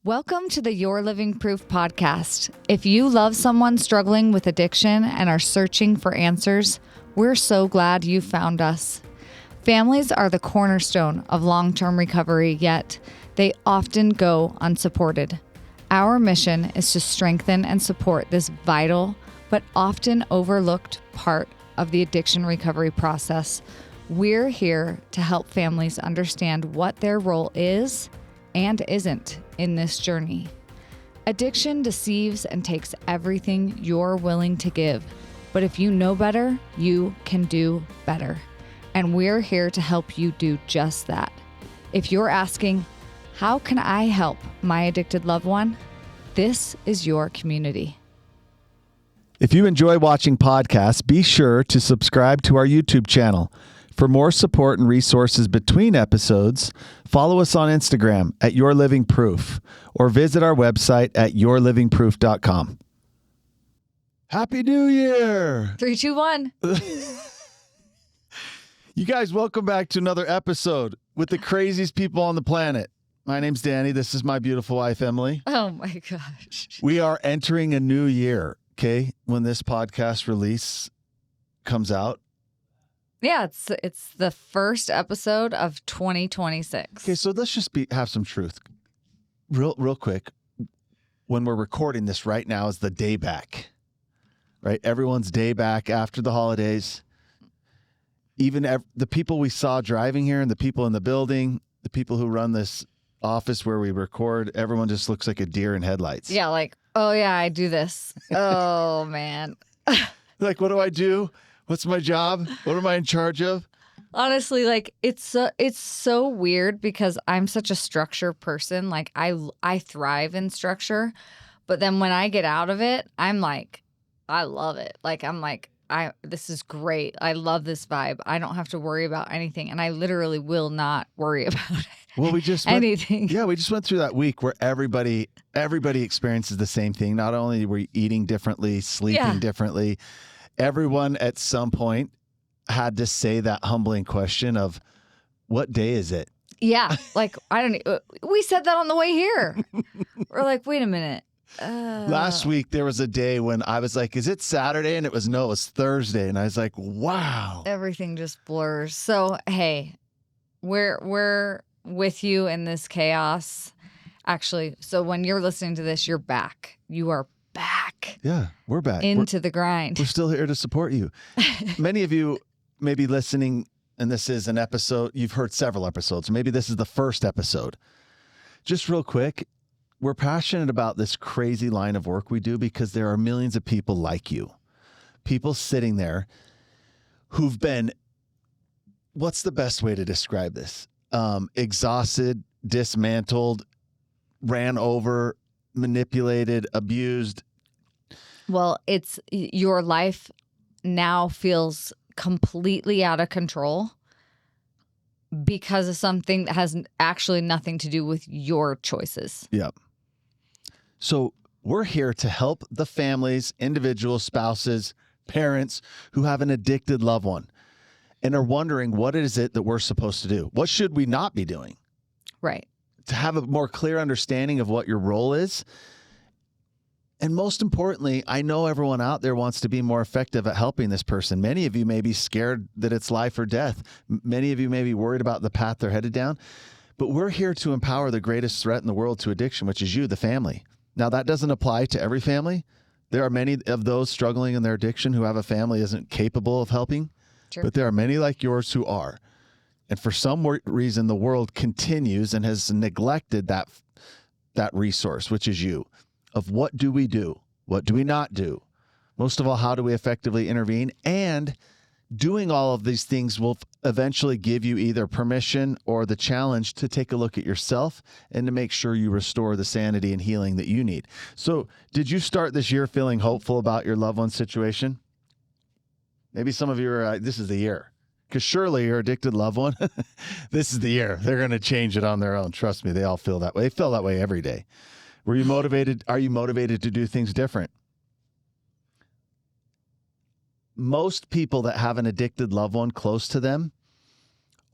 Welcome to the Your Living Proof podcast. If you love someone struggling with addiction and are searching for answers, we're so glad you found us. Families are the cornerstone of long-term recovery, yet they often go unsupported. Our mission is to strengthen and support this vital but often overlooked part of the addiction recovery process. We're here to help families understand what their role is and isn't in this journey. Addiction deceives and takes everything you're willing to give. But if you know better, you can do better. And we're here to help you do just that. If you're asking, how can I help my addicted loved one? This is your community. If you enjoy watching podcasts, be sure to subscribe to our YouTube channel. For more support and resources between episodes, follow us on Instagram at Your Living Proof or visit our website at yourlivingproof.com. Happy New Year! 3, 2, 1. You guys, welcome back to another episode with the craziest people on the planet. My name's Danny. This is my beautiful wife, Emily. Oh my gosh. We are entering a new year, okay? When this podcast release comes out. Yeah, it's the first episode of 2026. Okay, so let's just have some truth. Real quick. When we're recording this right now is the day back, right? Everyone's day back after the holidays. Even the people we saw driving here and the people in the building, the people who run this office where we record, everyone just looks like a deer in headlights. Yeah, like, oh yeah, I do this. Oh man. Like, what do I do? What's my job? What am I in charge of? Honestly, like it's so weird because I'm such a structure person. Like I thrive in structure, but then when I get out of it, I'm like, I love it. Like I'm like, this is great. I love this vibe. I don't have to worry about anything, and I literally will not worry about it. Well, we just anything. We just went through that week where everybody experiences the same thing. Not only were we eating differently, sleeping differently. Everyone at some point had to say that humbling question of, what day is it? Yeah. Like, we said that on the way here. We're like, wait a minute. Last week, there was a day when I was like, is it Saturday? And it was Thursday. And I was like, wow. Everything just blurs. So, hey, we're with you in this chaos. Actually, so when you're listening to this, you're back. You are back. Yeah, we're back. Into the grind. We're still here to support you. Many of you may be listening, and this is an episode. You've heard several episodes. Maybe this is the first episode. Just real quick, we're passionate about this crazy line of work we do because there are millions of people like you. People sitting there who've been, what's the best way to describe this? Exhausted, dismantled, ran over, manipulated, abused. Well, it's your life now feels completely out of control because of something that has actually nothing to do with your choices. Yep. So we're here to help the families, individuals, spouses, parents who have an addicted loved one and are wondering, what is it that we're supposed to do? What should we not be doing? Right. To have a more clear understanding of what your role is. And most importantly, I know everyone out there wants to be more effective at helping this person. Many of you may be scared that it's life or death. Many of you may be worried about the path they're headed down. But we're here to empower the greatest threat in the world to addiction, which is you, the family. Now, that doesn't apply to every family. There are many of those struggling in their addiction who have a family isn't capable of helping. Sure. But there are many like yours who are. And for some reason, the world continues and has neglected that resource, which is you. Of what do we do? What do we not do? Most of all, how do we effectively intervene? And doing all of these things will eventually give you either permission or the challenge to take a look at yourself and to make sure you restore the sanity and healing that you need. So did you start this year feeling hopeful about your loved one's situation? Maybe some of you are, this is the year. Because surely your addicted loved one, this is the year. They're going to change it on their own. Trust me, they all feel that way. They feel that way every day. Were you motivated? Are you motivated to do things different? Most people that have an addicted loved one close to them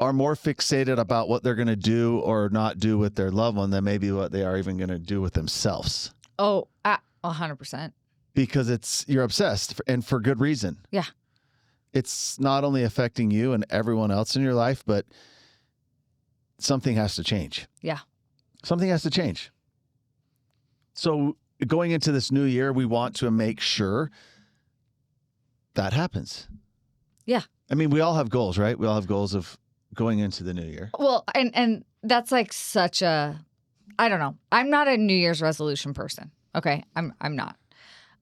are more fixated about what they're going to do or not do with their loved one than maybe what they are even going to do with themselves. Oh, 100%. Because you're obsessed, and for good reason. Yeah. It's not only affecting you and everyone else in your life, but something has to change. Yeah. Something has to change. So going into this new year, we want to make sure that happens. Yeah. I mean, we all have goals, right? We all have goals of going into the new year. Well, and that's like such a, I don't know. I'm not a New Year's resolution person. Okay. I'm not.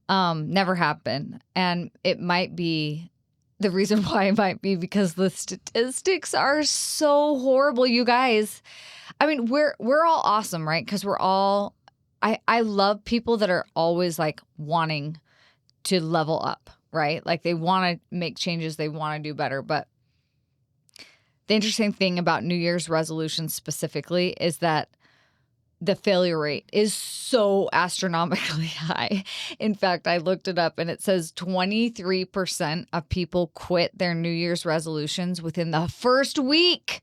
Never have been. And it might be, the reason why it might be because the statistics are so horrible, you guys. I mean, we're all awesome, right? Because we're all, I love people that are always like wanting to level up, right? Like they want to make changes, they want to do better. But the interesting thing about New Year's resolutions specifically is that the failure rate is so astronomically high. In fact, I looked it up and it says 23% of people quit their New Year's resolutions within the first week.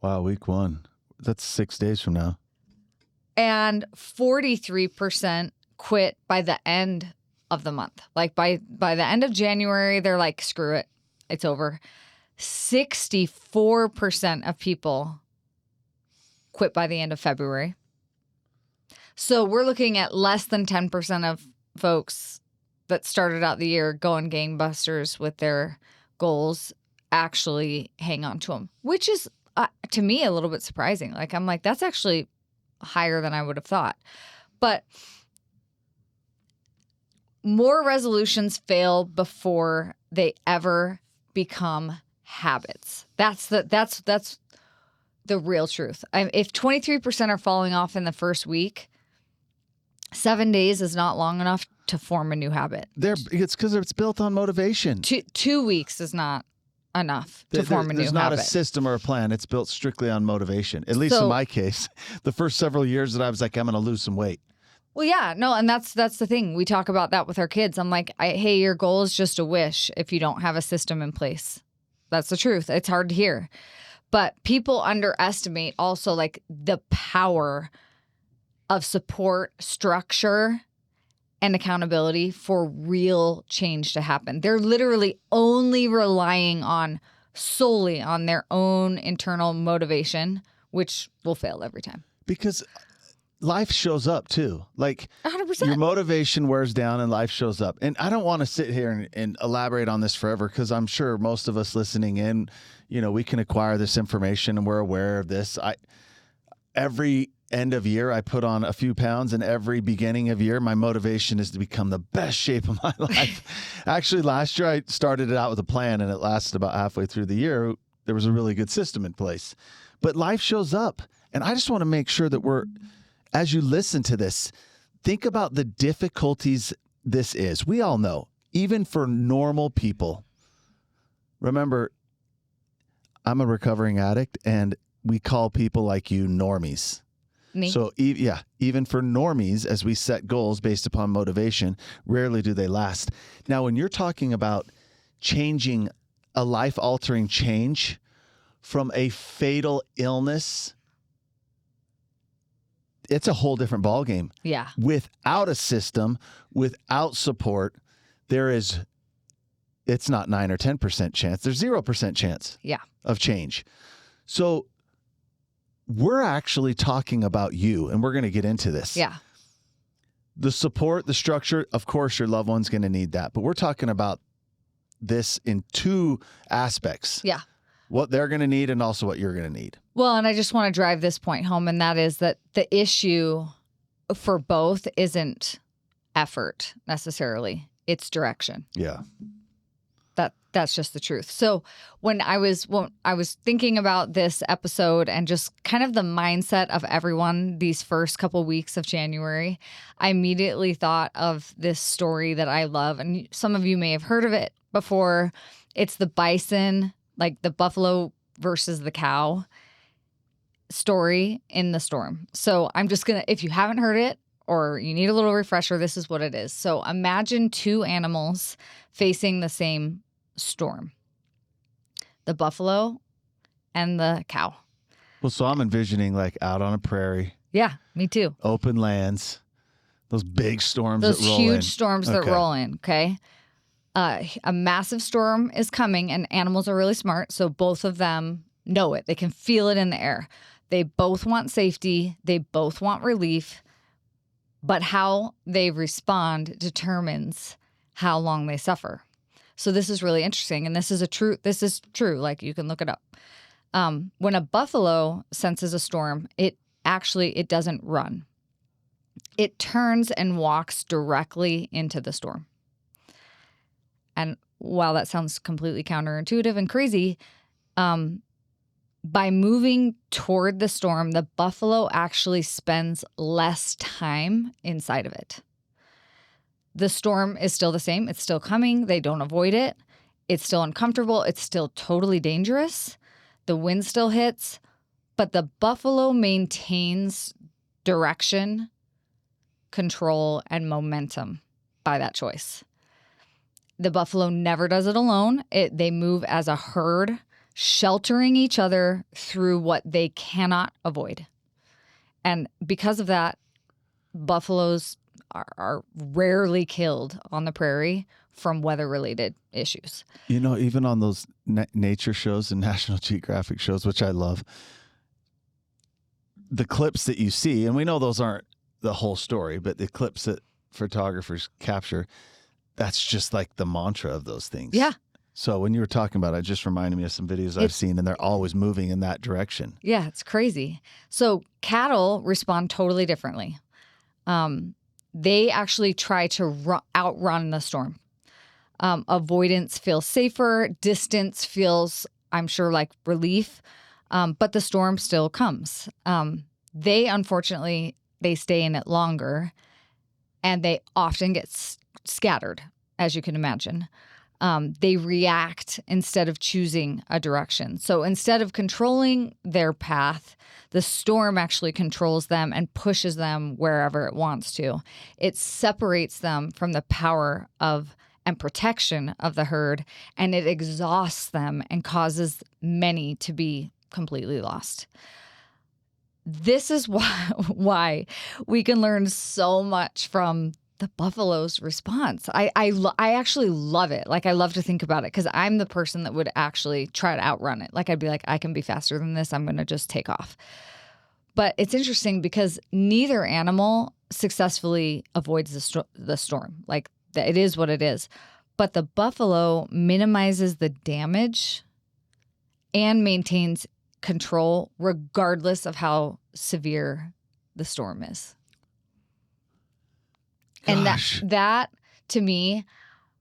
Wow, week 1. That's 6 days from now. And 43% quit by the end of the month. Like by the end of January, they're like, screw it, it's over. 64% of people quit by the end of February. So we're looking at less than 10% of folks that started out the year going gangbusters with their goals actually hang on to them, which is, to me, a little bit surprising. Like, I'm like, that's actually higher than I would have thought. But more resolutions fail before they ever become habits. That's the real truth. If 23% are falling off in the first week, 7 days is not long enough to form a new habit. It's because it's built on motivation. 2 weeks is not enough to form a new habit. There's not a system or a plan. It's built strictly on motivation. At least in my case, the first several years that I was like, I'm going to lose some weight. Well, yeah, no, and that's the thing. We talk about that with our kids. I'm like, hey, your goal is just a wish if you don't have a system in place. That's the truth. It's hard to hear. But people underestimate also like the power of support, structure, and accountability for real change to happen. They're literally only relying solely on their own internal motivation, which will fail every time. Because life shows up too. Like 100%. Your motivation wears down and life shows up. And I don't want to sit here and elaborate on this forever because I'm sure most of us listening in, we can acquire this information and we're aware of this. Every end of year, I put on a few pounds, and every beginning of year, my motivation is to become the best shape of my life. Actually, last year, I started it out with a plan, and it lasted about halfway through the year. There was a really good system in place. But life shows up, and I just want to make sure that as you listen to this, think about the difficulties this is. We all know, even for normal people. Remember, I'm a recovering addict, and we call people like you normies. Me. So, even for normies, as we set goals based upon motivation, rarely do they last. Now, when you're talking about changing a life-altering change from a fatal illness, it's a whole different ballgame. Yeah. Without a system, without support, it's not 9 or 10% chance. There's 0% chance of change. So we're actually talking about you, and we're going to get into this. Yeah. The support, the structure, of course, your loved one's going to need that. But we're talking about this in two aspects. Yeah. What they're going to need and also what you're going to need. Well, and I just want to drive this point home, and that is that the issue for both isn't effort necessarily. It's direction. Yeah. That's just the truth. So when I was thinking about this episode and just kind of the mindset of everyone these first couple weeks of January, I immediately thought of this story that I love. And some of you may have heard of it before. It's the bison, like the buffalo versus the cow story in the storm. So I'm just going to, if you haven't heard it or you need a little refresher, this is what it is. So imagine two animals facing the same storm, the buffalo and the cow. Well, so I'm envisioning like out on a prairie. Yeah, me too. Open lands. Those big storms Those that roll in. huge storms that roll in, okay? A massive storm is coming, and animals are really smart, so both of them know it. They can feel it in the air. They both want safety. They both want relief. But how they respond determines how long they suffer. So this is really interesting, and this is true. Like, you can look it up. When a buffalo senses a storm, it doesn't run. It turns and walks directly into the storm. And while that sounds completely counterintuitive and crazy, by moving toward the storm, the buffalo actually spends less time inside of it. The storm is still the same. It's still coming. They don't avoid it. It's still uncomfortable. It's still totally dangerous. The wind still hits, but the buffalo maintains direction, control, and momentum by that choice. The buffalo never does it alone. They move as a herd, sheltering each other through what they cannot avoid. And because of that, buffaloes are rarely killed on the prairie from weather-related issues. You know, even on those nature shows and National Geographic shows, which I love, the clips that you see, and we know those aren't the whole story, but the clips that photographers capture, that's just like the mantra of those things. Yeah. So when you were talking about it, it just reminded me of some videos I've seen, and they're always moving in that direction. Yeah, it's crazy. So cattle respond totally differently. They actually try to outrun the storm. Avoidance feels safer. Distance feels, I'm sure, like relief. But the storm still comes. Unfortunately, they stay in it longer, and they often get scattered, as you can imagine. They react instead of choosing a direction. So instead of controlling their path, the storm actually controls them and pushes them wherever it wants to. It separates them from the power of and protection of the herd, and it exhausts them and causes many to be completely lost. This is why we can learn so much from the buffalo's response. I actually love it. Like, I love to think about it because I'm the person that would actually try to outrun it. Like, I'd be like, I can be faster than this. I'm going to just take off. But it's interesting because neither animal successfully avoids the storm. Like, it is what it is. But the buffalo minimizes the damage and maintains control regardless of how severe the storm is. And that to me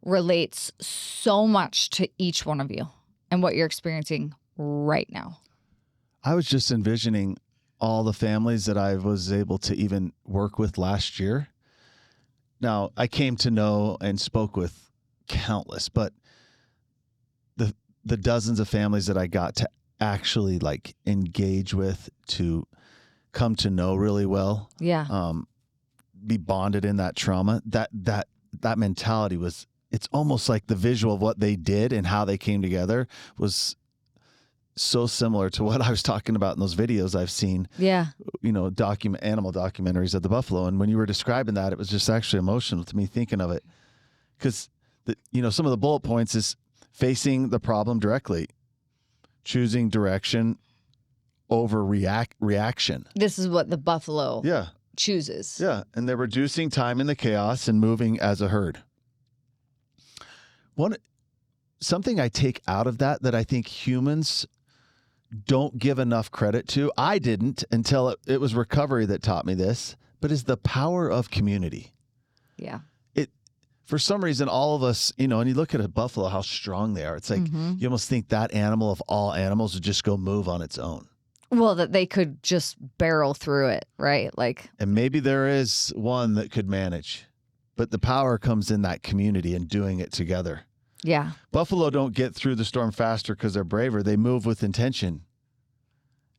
relates so much to each one of you and what you're experiencing right now. I was just envisioning all the families that I was able to even work with last year. Now, I came to know and spoke with countless, but the dozens of families that I got to actually like engage with, to come to know really well. Yeah. Be bonded in that trauma, that mentality was, it's almost like the visual of what they did and how they came together was so similar to what I was talking about in those videos I've seen. Yeah. You know, animal documentaries of the buffalo. And when you were describing that, it was just actually emotional to me thinking of it. Because, some of the bullet points is facing the problem directly, choosing direction over reaction. This is what the buffalo chooses. Yeah. And they're reducing time in the chaos and moving as a herd. Something I take out of that I think humans don't give enough credit to, I didn't until it was recovery that taught me this, but is the power of community. Yeah. For some reason, all of us, and you look at a buffalo, how strong they are. It's like you almost think that animal of all animals would just go move on its own. Well, that they could just barrel through it, right? Like, and maybe there is one that could manage, but the power comes in that community and doing it together. Yeah. Buffalo don't get through the storm faster because they're braver. They move with intention.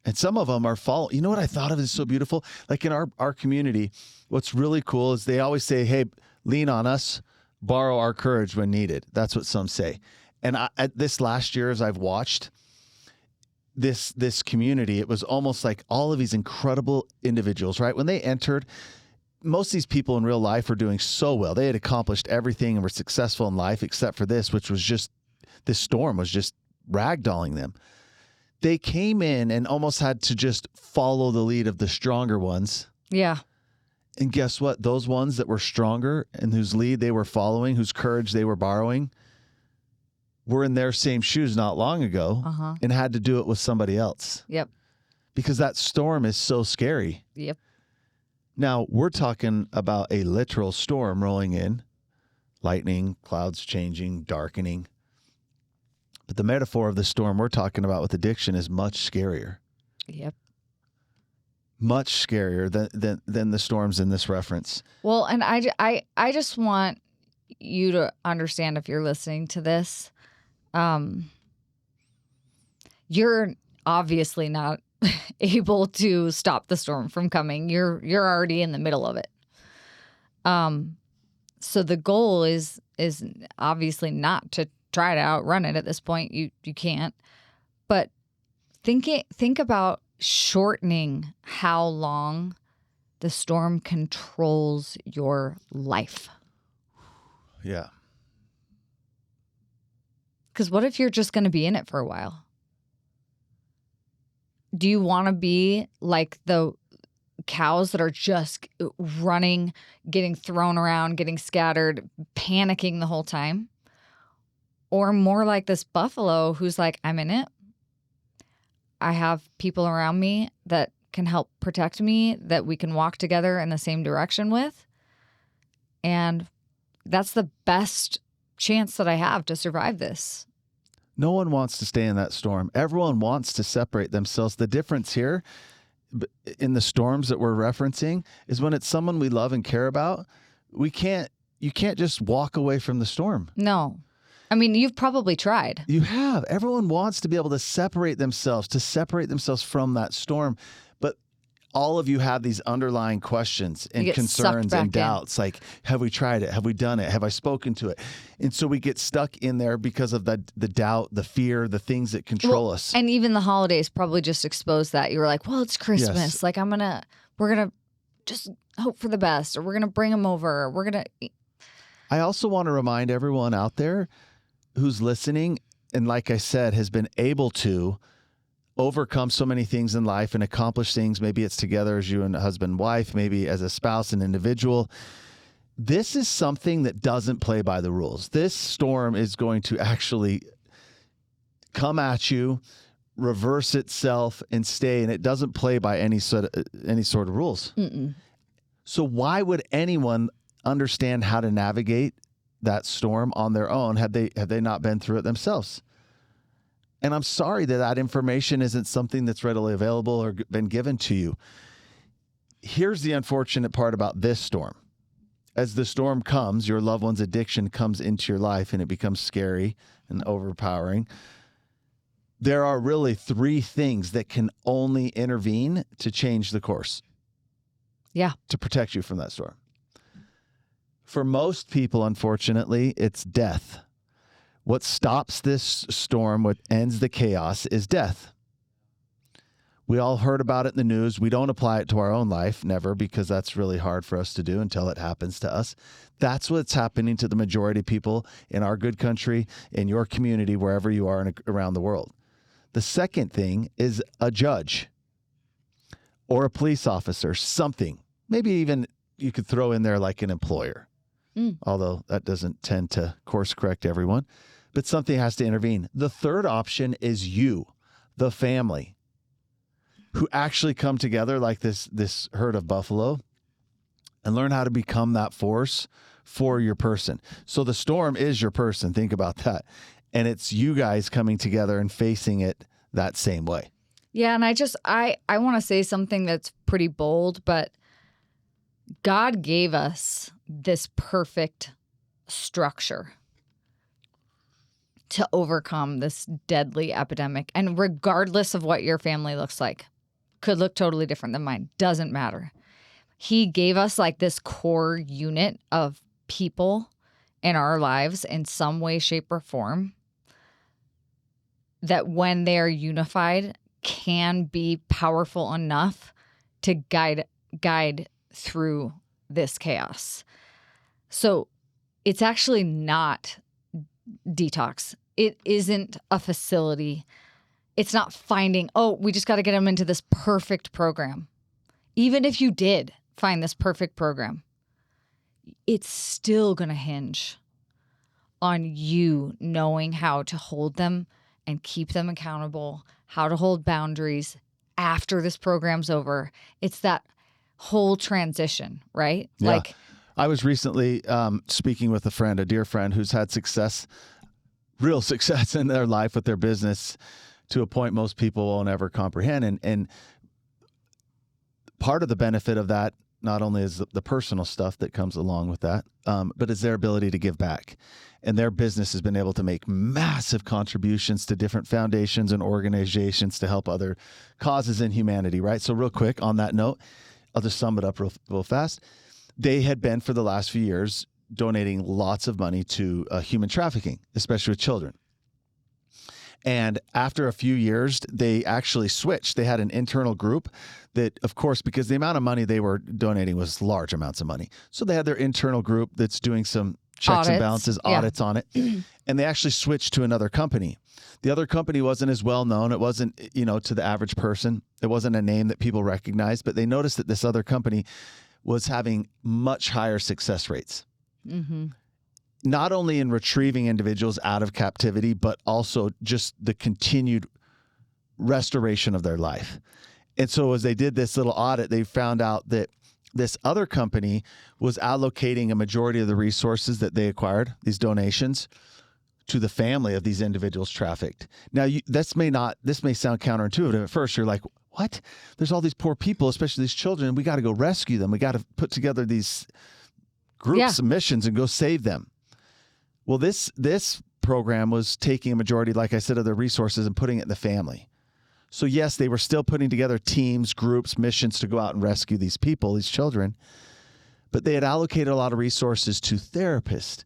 And some of them are following. You know what I thought of is so beautiful? Like in our community, what's really cool is they always say, hey, lean on us, borrow our courage when needed. That's what some say. And this last year, as I've watched, this community, it was almost like all of these incredible individuals, right? When they entered, most of these people in real life were doing so well. They had accomplished everything and were successful in life except for this, which was just, this storm was just ragdolling them. They came in and almost had to just follow the lead of the stronger ones. Yeah. And guess what? Those ones that were stronger and whose lead they were following, whose courage they were borrowing, were in their same shoes not long ago and had to do it with somebody else. Yep. Because that storm is so scary. Yep. Now, we're talking about a literal storm rolling in, lightning, clouds changing, darkening. But the metaphor of the storm we're talking about with addiction is much scarier. Yep. Much scarier than the storms in this reference. Well, and I just want you to understand, if you're listening to this, you're obviously not able to stop the storm from coming. You're already in the middle of it. So the goal is obviously not to try to outrun it at this point. You can't. But think about shortening how long the storm controls your life. Yeah. Because what if you're just going to be in it for a while? Do you want to be like the cows that are just running, getting thrown around, getting scattered, panicking the whole time? Or more like this buffalo who's like, I'm in it. I have people around me that can help protect me, that we can walk together in the same direction with. And that's the best chance that I have to survive this. No one wants to stay in that storm. Everyone wants to separate themselves. The difference here in the storms that we're referencing is when it's someone we love and care about, you can't just walk away from the storm. No. I mean, you've probably tried. You have. Everyone wants to be able to separate themselves from that storm. But all of you have these underlying questions and concerns and doubts. Like, have we tried it? Have we done it? Have I spoken to it? And so we get stuck in there because of the doubt, the fear, the things that control us. And even the holidays probably just exposed that. You were like, well, it's Christmas. Yes. Like, we're going to just hope for the best, or we're going to bring them over. Or we're going to. I also want to remind everyone out there who's listening and, like I said, has been able to overcome so many things in life and accomplish things. Maybe it's together as you and a husband and wife, maybe as a spouse and individual. This is something that doesn't play by the rules. This storm is going to actually come at you, reverse itself, and stay, and it doesn't play by any sort of rules. Mm-mm. So why would anyone understand how to navigate that storm on their own have they not been through it themselves? And I'm sorry that information isn't something that's readily available or been given to you. Here's the unfortunate part about this storm. As the storm comes, your loved one's addiction comes into your life and it becomes scary and overpowering. There are really 3 things that can only intervene to change the course. Yeah. To protect you from that storm. For most people, unfortunately, it's death. What stops this storm, what ends the chaos, is death. We all heard about it in the news. We don't apply it to our own life, never, because that's really hard for us to do until it happens to us. That's what's happening to the majority of people in our good country, in your community, wherever you are around the world. The second thing is a judge or a police officer, something. Maybe even you could throw in there like an employer, although that doesn't tend to course correct everyone. But something has to intervene. The third option is you, the family, who actually come together like this herd of buffalo and learn how to become that force for your person. So the storm is your person. Think about that. And it's you guys coming together and facing it that same way. Yeah, and I want to say something that's pretty bold, but God gave us this perfect structure to overcome this deadly epidemic. And regardless of what your family looks like, could look totally different than mine, doesn't matter. He gave us like this core unit of people in our lives in some way, shape, or form that when they're unified can be powerful enough to guide through this chaos. So it's actually not detox. It isn't a facility. It's not finding, we just got to get them into this perfect program. Even if you did find this perfect program, it's still going to hinge on you knowing how to hold them and keep them accountable, how to hold boundaries after this program's over. It's that whole transition, right? Yeah. Like, I was recently speaking with a dear friend who's had real success in their life with their business to a point most people won't ever comprehend. And part of the benefit of that not only is the personal stuff that comes along with that, but is their ability to give back. And their business has been able to make massive contributions to different foundations and organizations to help other causes in humanity, right? So real quick on that note, I'll just sum it up real fast. They had been for the last few years donating lots of money to human trafficking, especially with children. And after a few years, they actually switched. They had an internal group that, of course, because the amount of money they were donating was large amounts of money. So they had their internal group that's doing some checks and balances, audits on it. And they actually switched to another company. The other company wasn't as well known. It wasn't, to the average person. It wasn't a name that people recognized. But they noticed that this other company was having much higher success rates. Mm-hmm. Not only in retrieving individuals out of captivity, but also just the continued restoration of their life. And so as they did this little audit, they found out that this other company was allocating a majority of the resources that they acquired, these donations, to the family of these individuals trafficked. Now, this may sound counterintuitive. At first, you're like, what? There's all these poor people, especially these children. We got to go rescue them. We got to put together these groups of missions and go save them. Well, this program was taking a majority, like I said, of their resources and putting it in the family. So yes, they were still putting together teams, groups, missions to go out and rescue these people, these children. But they had allocated a lot of resources to therapists,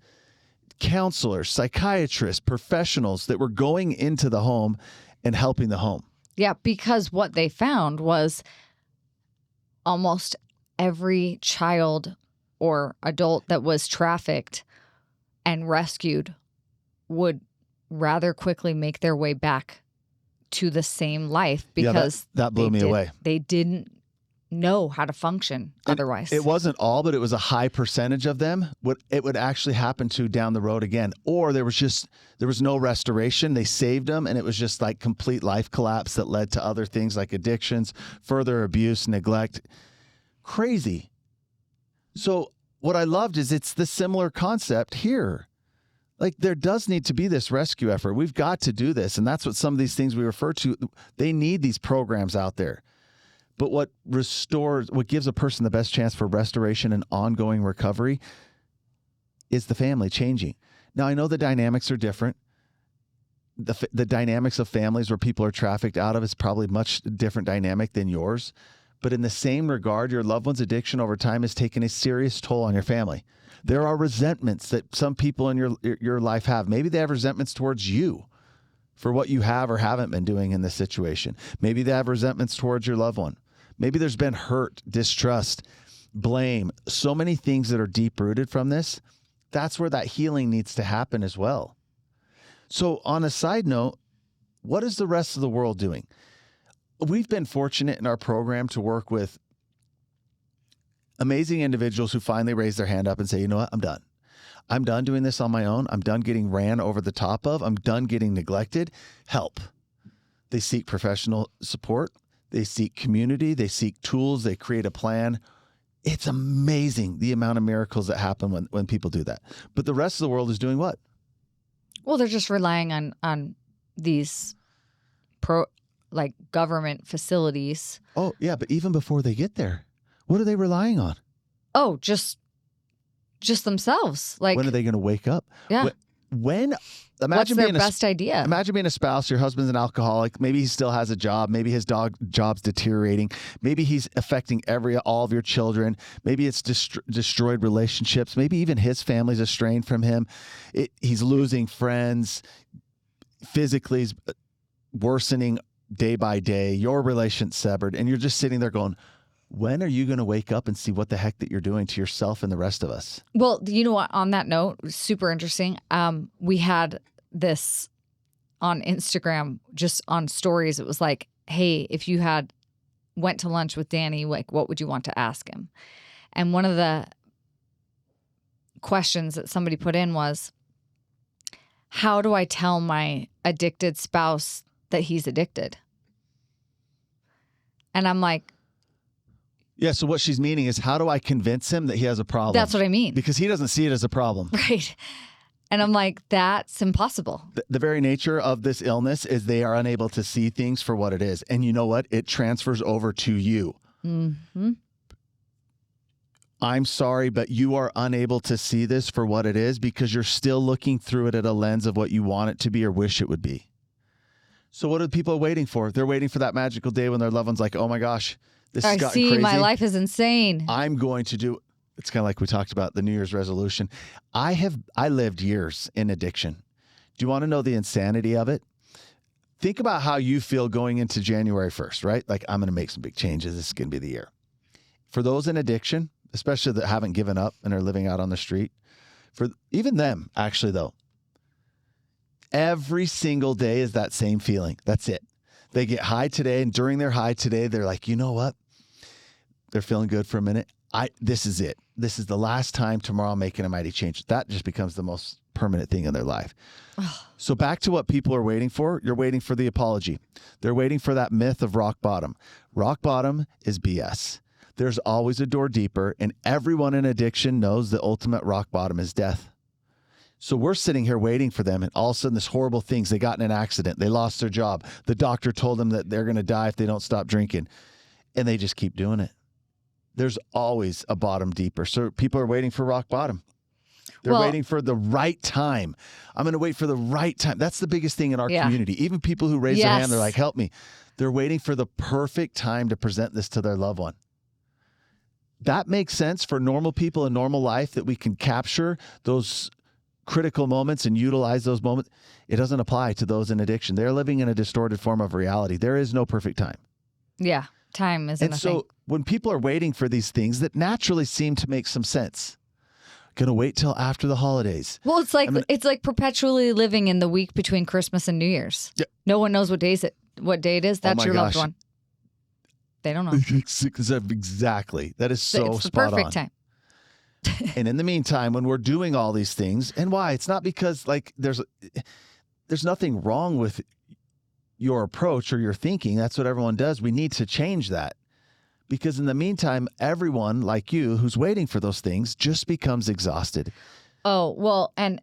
counselors, psychiatrists, professionals that were going into the home and helping the home. Yeah, because what they found was almost every child or adult that was trafficked and rescued would rather quickly make their way back to the same life because that blew me away. They didn't know how to function otherwise. It wasn't all, but it was a high percentage of them. It would actually happen to down the road again. Or there was no restoration. They saved them, and it was just like complete life collapse that led to other things like addictions, further abuse, neglect. Crazy. So what I loved is it's the similar concept here. Like there does need to be this rescue effort. We've got to do this. And that's what some of these things we refer to, they need these programs out there. But what gives a person the best chance for restoration and ongoing recovery is the family changing. Now, I know the dynamics are different. The dynamics of families where people are trafficked out of is probably much different dynamic than yours. But in the same regard, your loved one's addiction over time has taken a serious toll on your family. There are resentments that some people in your life have. Maybe they have resentments towards you for what you have or haven't been doing in this situation. Maybe they have resentments towards your loved one. Maybe there's been hurt, distrust, blame, so many things that are deep-rooted from this. That's where that healing needs to happen as well. So on a side note, what is the rest of the world doing? We've been fortunate in our program to work with amazing individuals who finally raise their hand up and say, you know what, I'm done. I'm done doing this on my own. I'm done getting ran over the top of. I'm done getting neglected. Help. They seek professional support. They seek community. They seek tools. They create a plan. It's amazing the amount of miracles that happen when people do that. But the rest of the world is doing what? Well, they're just relying on these government facilities. Oh, yeah. But even before they get there, what are they relying on? Oh, just themselves. Like, when are they going to wake up? Yeah. Imagine what's their best idea? Imagine being a spouse. Your husband's an alcoholic. Maybe he still has a job. Maybe his job's deteriorating. Maybe he's affecting all of your children. Maybe it's destroyed relationships. Maybe even his family's estranged from him. He's losing friends. Physically, he's worsening day by day, your relationship severed, and you're just sitting there going, when are you going to wake up and see what the heck that you're doing to yourself and the rest of us? Well, you know what? On that note, super interesting. We had this on Instagram, just on stories. It was like, hey, if you had went to lunch with Danny, like, what would you want to ask him? And one of the questions that somebody put in was, how do I tell my addicted spouse that he's addicted? And I'm like, yeah, so what she's meaning is, how do I convince him that he has a problem? that's what I mean. Because he doesn't see it as a problem. Right. And I'm like, that's impossible. The very nature of this illness is they are unable to see things for what it is. And you know what? It transfers over to you. Mm-hmm. I'm sorry, but you are unable to see this for what it is because you're still looking through it at a lens of what you want it to be or wish it would be. So what are people waiting for? They're waiting for that magical day when their loved one's like, oh my gosh, this has gotten crazy. My life is insane. I'm going to do, it's kind of like we talked about the New Year's resolution. I lived years in addiction. Do you want to know the insanity of it? Think about how you feel going into January 1st, right? Like, I'm going to make some big changes. This is going to be the year. For those in addiction, especially that haven't given up and are living out on the street, for even them, actually, though, every single day is that same feeling. That's it. They get high today, and during their high today, they're like, you know what? They're feeling good for a minute. This is it. This is the last time. Tomorrow I'm making a mighty change. That just becomes the most permanent thing in their life. So back to what people are waiting for. You're waiting for the apology. They're waiting for that myth of rock bottom. Rock bottom is BS. There's always a door deeper, and everyone in addiction knows the ultimate rock bottom is death. So we're sitting here waiting for them, and all of a sudden this horrible things. They got in an accident. They lost their job. The doctor told them that they're going to die if they don't stop drinking, and they just keep doing it. There's always a bottom deeper. So people are waiting for rock bottom. They're waiting for the right time. I'm going to wait for the right time. That's the biggest thing in our community. Even people who raise their hand, they're like, help me. They're waiting for the perfect time to present this to their loved one. That makes sense for normal people in normal life, that we can capture those critical moments and utilize those moments. It doesn't apply to those in addiction. They're living in a distorted form of reality. There is no perfect time. Yeah. Time isn't and a so thing. When people are waiting for these things that naturally seem to make some sense, gonna wait till after the holidays. Well, it's like perpetually living in the week between Christmas and New Year's. Yeah. No one knows what day it is. That's your loved one. They don't know. Exactly. That is so it's the spot perfect on. Time. And in the meantime, when we're doing all these things, and why? It's not because like there's nothing wrong with your approach or your thinking. That's what everyone does. We need to change that. Because in the meantime, everyone like you who's waiting for those things just becomes exhausted. Oh, well, and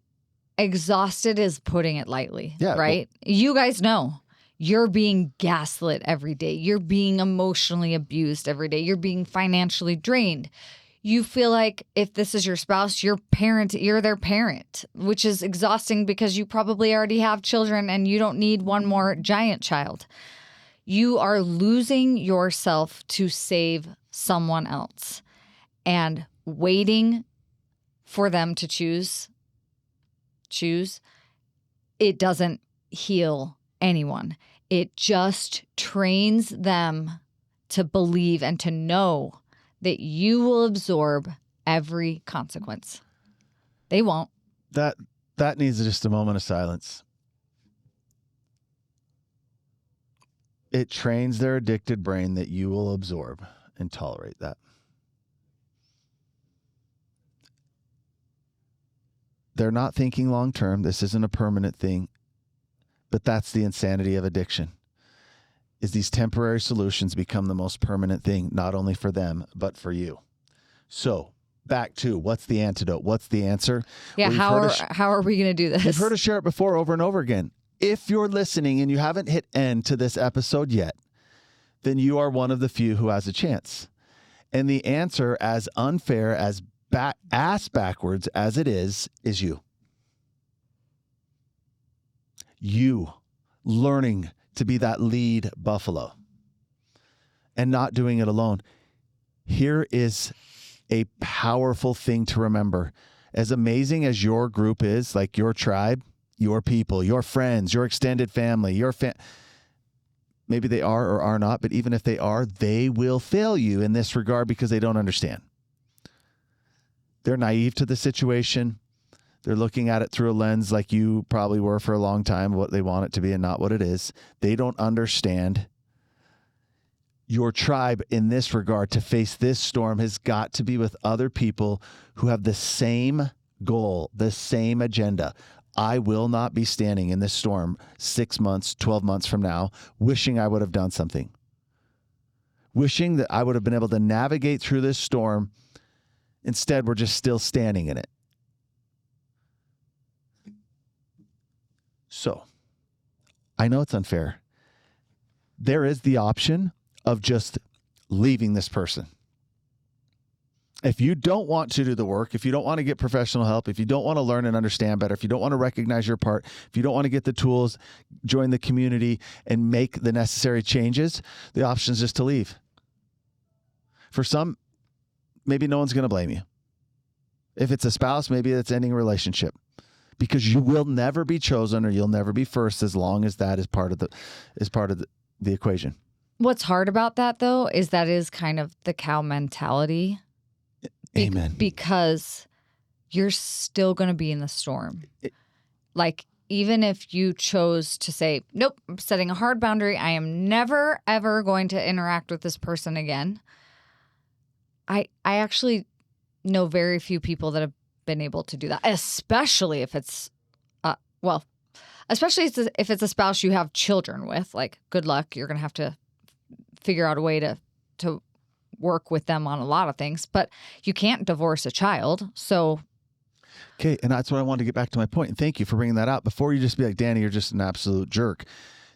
exhausted is putting it lightly, right? Well, you guys know you're being gaslit every day. You're being emotionally abused every day. You're being financially drained. You feel like if this is your spouse, you're their parent, which is exhausting because you probably already have children and you don't need one more giant child. You are losing yourself to save someone else and waiting for them to choose. It doesn't heal anyone. It just trains them to believe and to know that you will absorb every consequence. They won't. That needs just a moment of silence. It trains their addicted brain that you will absorb and tolerate that. They're not thinking long term. This isn't a permanent thing. But that's the insanity of addiction. Is these temporary solutions become the most permanent thing, not only for them, but for you. So back to what's the antidote? What's the answer? Yeah, how are we going to do this? You've heard us share it before over and over again. If you're listening and you haven't hit end to this episode yet, then you are one of the few who has a chance. And the answer, as unfair, as ass backwards as it is you. You learning to be that lead buffalo and not doing it alone. Here is a powerful thing to remember. As amazing as your group is, like your tribe, your people, your friends, your extended family, Maybe they are or are not, but even if they are, they will fail you in this regard because they don't understand. They're naive to the situation. They're looking at it through a lens like you probably were for a long time, what they want it to be and not what it is. They don't understand. Your tribe in this regard to face this storm has got to be with other people who have the same goal, the same agenda. I will not be standing in this storm 6 months, 12 months from now, wishing I would have done something. Wishing that I would have been able to navigate through this storm. Instead, we're just still standing in it. So, I know it's unfair. There is the option of just leaving this person. If you don't want to do the work, if you don't want to get professional help, if you don't want to learn and understand better, if you don't want to recognize your part, if you don't want to get the tools, join the community and make the necessary changes, the option is just to leave. For some, maybe no one's going to blame you. If it's a spouse, maybe it's ending a relationship because you will never be chosen or you'll never be first as long as that is part of the equation. What's hard about that, though, is that is kind of the cow mentality. Amen. Because you're still going to be in the storm. Like, even if you chose to say, nope, I'm setting a hard boundary. I am never, ever going to interact with this person again. I actually know very few people that have been able to do that, especially if it's, especially if it's a spouse you have children with. Like, good luck. You're going to have to figure out a way to work with them on a lot of things, but you can't divorce a child. So. Okay. And that's what I wanted to get back to my point. And thank you for bringing that out. Before you just be like, Danny, you're just an absolute jerk.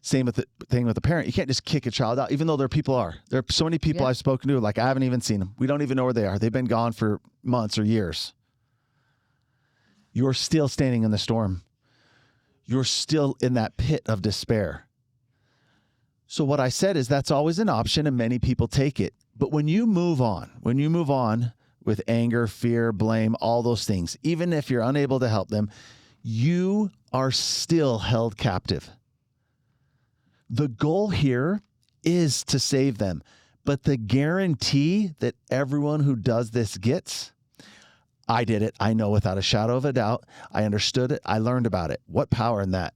Same with the thing with the parent. You can't just kick a child out, even though there are so many people I've spoken to, like I haven't even seen them. We don't even know where they are. They've been gone for months or years. You're still standing in the storm. You're still in that pit of despair. So what I said is that's always an option and many people take it. But when you move on with anger, fear, blame, all those things, even if you're unable to help them, you are still held captive. The goal here is to save them. But the guarantee that everyone who does this gets, I did it. I know without a shadow of a doubt. I understood it. I learned about it. What power in that?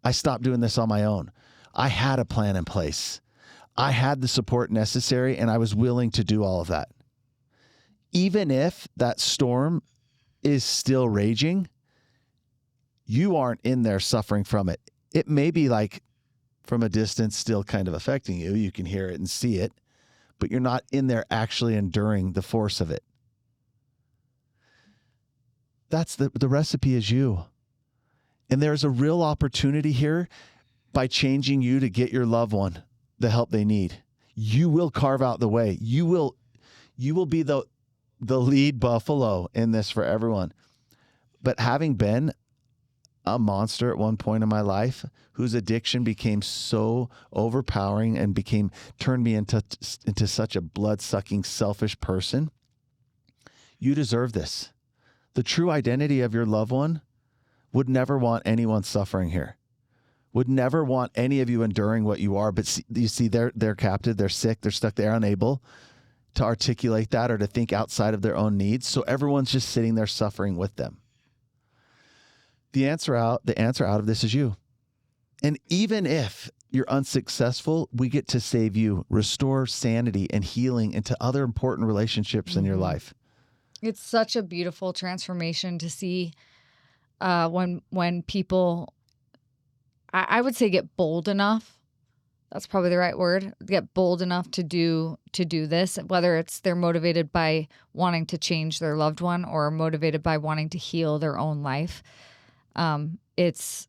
I stopped doing this on my own. I had a plan in place. I had the support necessary, and I was willing to do all of that. Even if that storm is still raging, you aren't in there suffering from it. It may be like from a distance still kind of affecting you. You can hear it and see it, but you're not in there actually enduring the force of it. That's the recipe is you. And there's a real opportunity here by changing you to get your loved one the help they need. You will carve out the way. You will be the lead buffalo in this for everyone. But having been a monster at one point in my life, whose addiction became so overpowering and turned me into such a blood-sucking, selfish person, you deserve this. The true identity of your loved one would never want anyone suffering here. Would never want any of you enduring what you are, but you see, they're captive, they're sick, they're stuck, they're unable to articulate that or to think outside of their own needs. So everyone's just sitting there suffering with them. The answer out of this is you. And even if you're unsuccessful, we get to save you, restore sanity and healing into other important relationships in your life. It's such a beautiful transformation to see when people, I would say, get bold enough. That's probably the right word. Get bold enough to do this, whether it's they're motivated by wanting to change their loved one or motivated by wanting to heal their own life. It's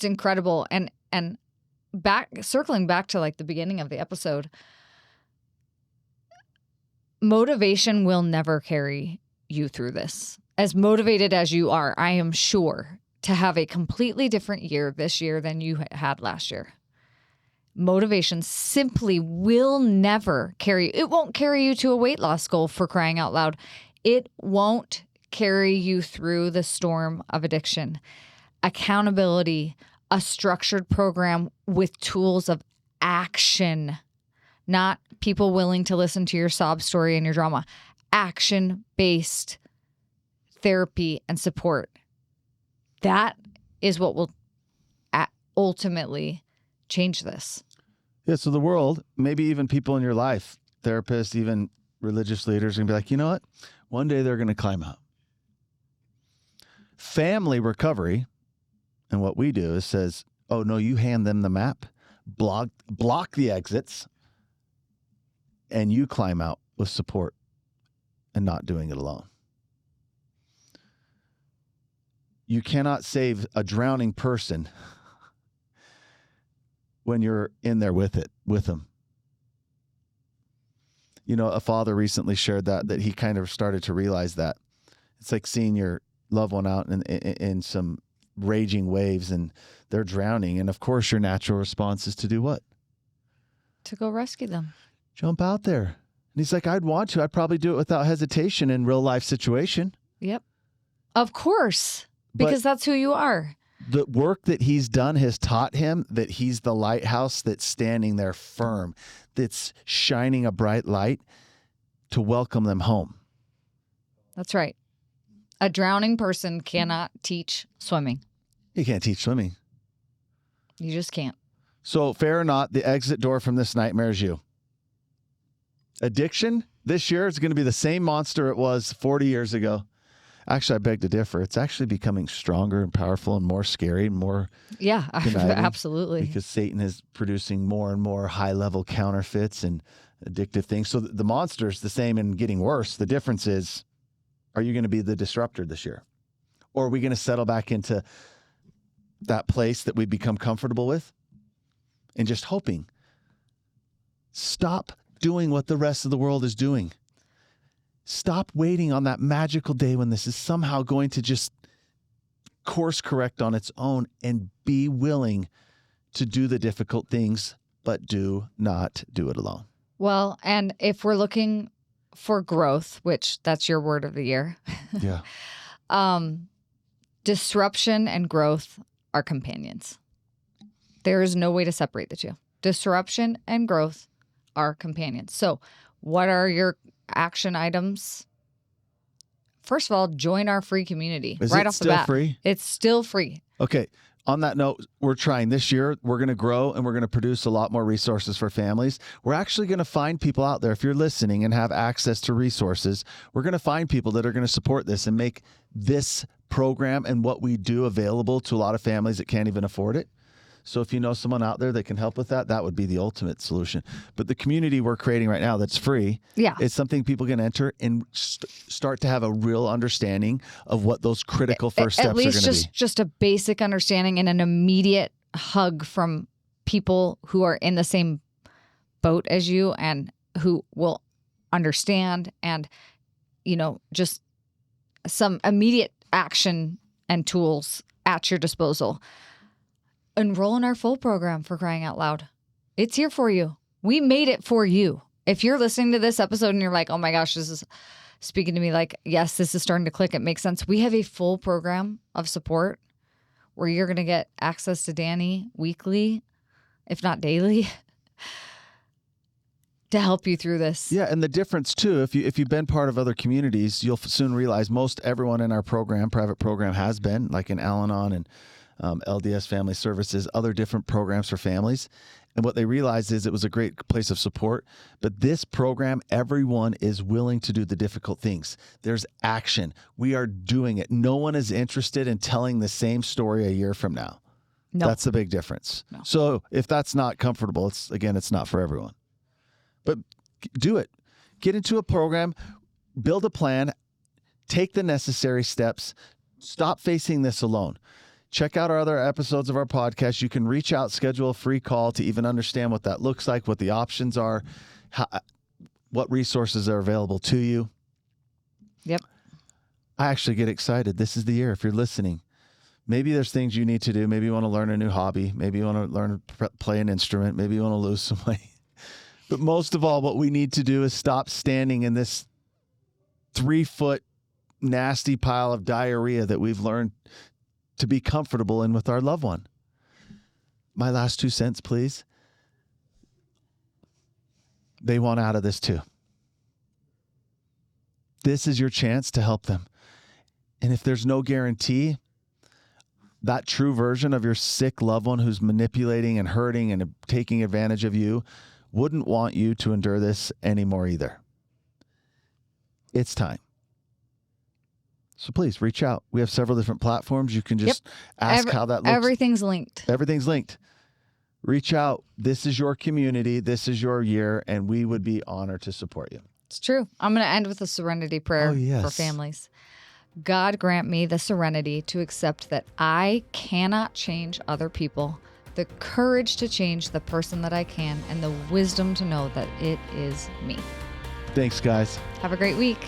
incredible. And circling back to like the beginning of the episode, motivation will never carry you through this. As motivated as you are, I am sure, to have a completely different year this year than you had last year. Motivation simply will never carry. It won't carry you to a weight loss goal, for crying out loud. It won't carry you through the storm of addiction. Accountability, a structured program with tools of action, not people willing to listen to your sob story and your drama. Action-based therapy and support. That is what will ultimately change this. Yeah, so the world, maybe even people in your life, therapists, even religious leaders, are going to be like, you know what? One day they're going to climb out. Family recovery, and what we do is says, oh, no, you hand them the map, block the exits, and you climb out with support and not doing it alone. You cannot save a drowning person when you're in there with them. You know, a father recently shared that he kind of started to realize that. It's like seeing your loved one out in some raging waves and they're drowning. And of course, your natural response is to do what? To go rescue them. Jump out there. And he's like, I'd want to. I'd probably do it without hesitation in real life situation. Yep. Of course. Because that's who you are. The work that he's done has taught him that he's the lighthouse that's standing there firm, that's shining a bright light to welcome them home. That's right. A drowning person cannot teach swimming. You can't teach swimming. You just can't. So, fair or not, the exit door from this nightmare is you. Addiction this year is going to be the same monster it was 40 years ago. Actually, I beg to differ. It's actually becoming stronger and powerful and more scary and more absolutely. Because Satan is producing more and more high-level counterfeits and addictive things. So the monster is the same and getting worse. The difference is, are you going to be the disruptor this year? Or are we going to settle back into that place that we've become comfortable with and just hoping? Stop doing what the rest of the world is doing. Stop waiting on that magical day when this is somehow going to just course correct on its own and be willing to do the difficult things, but do not do it alone. Well, and if we're looking for growth, which that's your word of the year. Yeah. Disruption and growth are companions. There is no way to separate the two. Disruption and growth are companions. So what are your action items? First of all, join our free community. Is right it off the still bat. free? It's still free. Okay. On that note, we're trying this year. We're going to grow and we're going to produce a lot more resources for families. We're actually going to find people out there. If you're listening and have access to resources, we're going to find people that are going to support this and make this program and what we do available to a lot of families that can't even afford it. So if you know someone out there that can help with that, that would be the ultimate solution. But the community we're creating right now that's free, it's something people can enter and start to have a real understanding of what those critical first steps are going to be. At least just a basic understanding and an immediate hug from people who are in the same boat as you and who will understand and, you know, just some immediate action and tools at your disposal. Enroll in our full program, for crying out loud. It's here for you. We made it for you. If you're listening to this episode and you're like, oh my gosh, this is speaking to me, like, yes, this is starting to click. It makes sense. We have a full program of support where you're going to get access to Danny weekly, if not daily, to help you through this. Yeah, and the difference too, if you've been part of other communities, you'll soon realize most everyone in our program, private program, has been, like in Al-Anon and LDS Family Services, other different programs for families. And what they realized is it was a great place of support. But this program, everyone is willing to do the difficult things. There's action. We are doing it. No one is interested in telling the same story a year from now. No. That's the big difference. No. So if that's not comfortable, it's not for everyone. But do it. Get into a program, build a plan, take the necessary steps, stop facing this alone. Check out our other episodes of our podcast. You can reach out, schedule a free call to even understand what that looks like, what the options are, what resources are available to you. Yep. I actually get excited. This is the year. If you're listening, maybe there's things you need to do. Maybe you want to learn a new hobby. Maybe you want to learn to play an instrument. Maybe you want to lose some weight. But most of all, what we need to do is stop standing in this 3-foot nasty pile of diarrhea that we've learned to be comfortable in with our loved one. my last 2 cents, please. They want out of this too. This is your chance to help them. And if there's no guarantee, that true version of your sick loved one who's manipulating and hurting and taking advantage of you wouldn't want you to endure this anymore either. It's time. So please reach out. We have several different platforms. You can just ask how that looks. Everything's linked. Everything's linked. Reach out. This is your community. This is your year, and we would be honored to support you. It's true. I'm going to end with a serenity prayer for families. God grant me the serenity to accept that I cannot change other people, the courage to change the person that I can, and the wisdom to know that it is me. Thanks, guys. Have a great week.